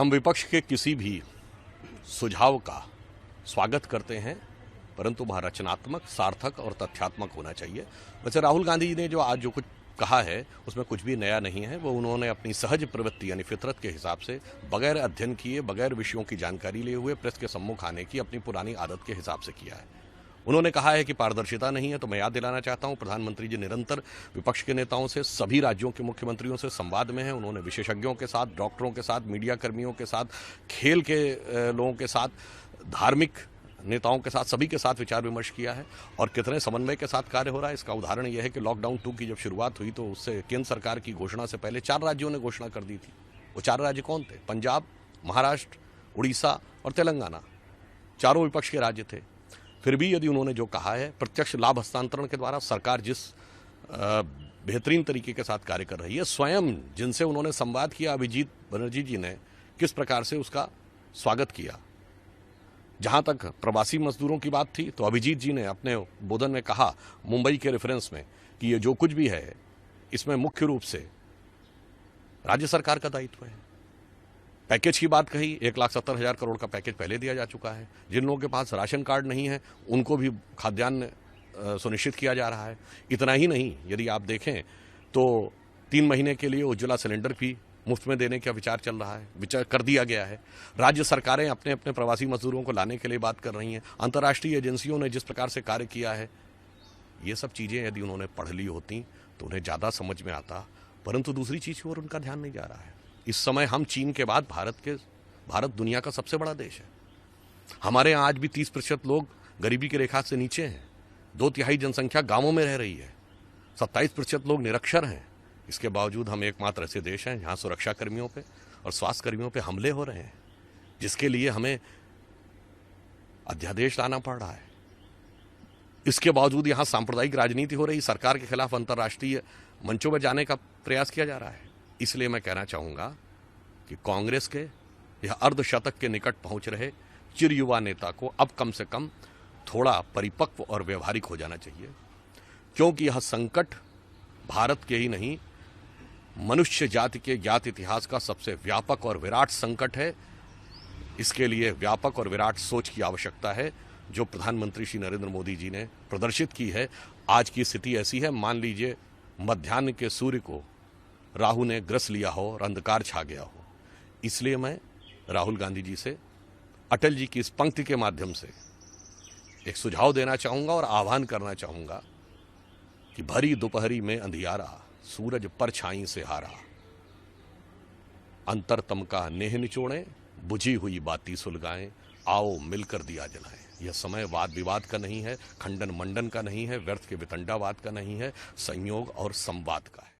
हम विपक्ष के किसी भी सुझाव का स्वागत करते हैं, परंतु वह रचनात्मक, सार्थक और तथ्यात्मक होना चाहिए। वैसे राहुल गांधी जी ने जो आज जो कुछ कहा है उसमें कुछ भी नया नहीं है। वो उन्होंने अपनी सहज प्रवृत्ति यानी फितरत के हिसाब से बगैर अध्ययन किए, बगैर विषयों की जानकारी लिए हुए प्रेस के सम्मुख आने की अपनी पुरानी आदत के हिसाब से किया है। उन्होंने कहा है कि पारदर्शिता नहीं है, तो मैं याद दिलाना चाहता हूं प्रधानमंत्री जी निरंतर विपक्ष के नेताओं से, सभी राज्यों के मुख्यमंत्रियों से संवाद में हैं। उन्होंने विशेषज्ञों के साथ, डॉक्टरों के साथ, मीडिया कर्मियों के साथ, खेल के लोगों के साथ, धार्मिक नेताओं के साथ, सभी के साथ विचार विमर्श किया है और कितने समन्वय के साथ कार्य हो रहा है इसका उदाहरण यह है कि लॉकडाउन 2 की जब शुरुआत हुई तो उससे केंद्र सरकार की घोषणा से पहले 4 राज्यों ने घोषणा कर दी थी। वो 4 राज्य कौन थे? पंजाब, महाराष्ट्र, उड़ीसा और तेलंगाना। चारों विपक्ष के राज्य थे। फिर भी यदि उन्होंने जो कहा है, प्रत्यक्ष लाभ हस्तांतरण के द्वारा सरकार जिस बेहतरीन तरीके के साथ कार्य कर रही है, स्वयं जिनसे उन्होंने संवाद किया, अभिजीत बनर्जी जी ने किस प्रकार से उसका स्वागत किया। जहां तक प्रवासी मजदूरों की बात थी तो अभिजीत जी ने अपने बोधन में कहा, मुंबई के रेफरेंस में, कि ये जो कुछ भी है इसमें मुख्य रूप से राज्य सरकार का दायित्व है। पैकेज की बात कही, 1,70,000 करोड़ का पैकेज पहले दिया जा चुका है। जिन लोगों के पास राशन कार्ड नहीं है उनको भी खाद्यान्न सुनिश्चित किया जा रहा है। इतना ही नहीं, यदि आप देखें तो 3 महीने के लिए उज्ज्वला सिलेंडर भी मुफ्त में देने का विचार चल रहा है, विचार कर दिया गया है। राज्य सरकारें अपने अपने प्रवासी मजदूरों को लाने के लिए बात कर रही हैं। अंतर्राष्ट्रीय एजेंसियों ने जिस प्रकार से कार्य किया है, ये सब चीज़ें यदि उन्होंने पढ़ ली होती तो उन्हें ज़्यादा समझ में आता, परंतु दूसरी चीज़ की ओर उनका ध्यान नहीं जा रहा है। इस समय हम चीन के बाद भारत दुनिया का सबसे बड़ा देश है। हमारे यहाँ आज भी 30% लोग गरीबी की रेखा से नीचे हैं। 2/3 जनसंख्या गांवों में रह रही है। 27% लोग निरक्षर हैं। इसके बावजूद हम एकमात्र ऐसे देश हैं जहां सुरक्षा कर्मियों पे और स्वास्थ्य कर्मियों पे हमले हो रहे हैं, जिसके लिए हमें अध्यादेश लाना पड़ रहा है। इसके बावजूद यहां सांप्रदायिक राजनीति हो रही, सरकार के खिलाफ अंतर्राष्ट्रीय मंचों में जाने का प्रयास किया जा रहा है। इसलिए मैं कहना चाहूंगा कि कांग्रेस के यह अर्धशतक के निकट पहुंच रहे चिर युवा नेता को अब कम से कम थोड़ा परिपक्व और व्यवहारिक हो जाना चाहिए, क्योंकि यह संकट भारत के ही नहीं, मनुष्य जाति के ज्ञात इतिहास का सबसे व्यापक और विराट संकट है। इसके लिए व्यापक और विराट सोच की आवश्यकता है, जो प्रधानमंत्री श्री नरेंद्र मोदी जी ने प्रदर्शित की है। आज की स्थिति ऐसी है, मान लीजिए मध्याह्न के सूर्य को राहु ने ग्रस लिया हो और अंधकार छा गया हो। इसलिए मैं राहुल गांधी जी से अटल जी की इस पंक्ति के माध्यम से एक सुझाव देना चाहूंगा और आह्वान करना चाहूंगा कि भरी दोपहरी में अंधियारा, सूरज परछाई से हारा, अंतरतम का नेह निचोड़े, बुझी हुई बाती सुलगाएं, आओ मिलकर दिया जलाएं। यह समय वाद विवाद का नहीं है, खंडन मंडन का नहीं है, व्यर्थ के वितंडावाद का नहीं है, संयोग और संवाद का है।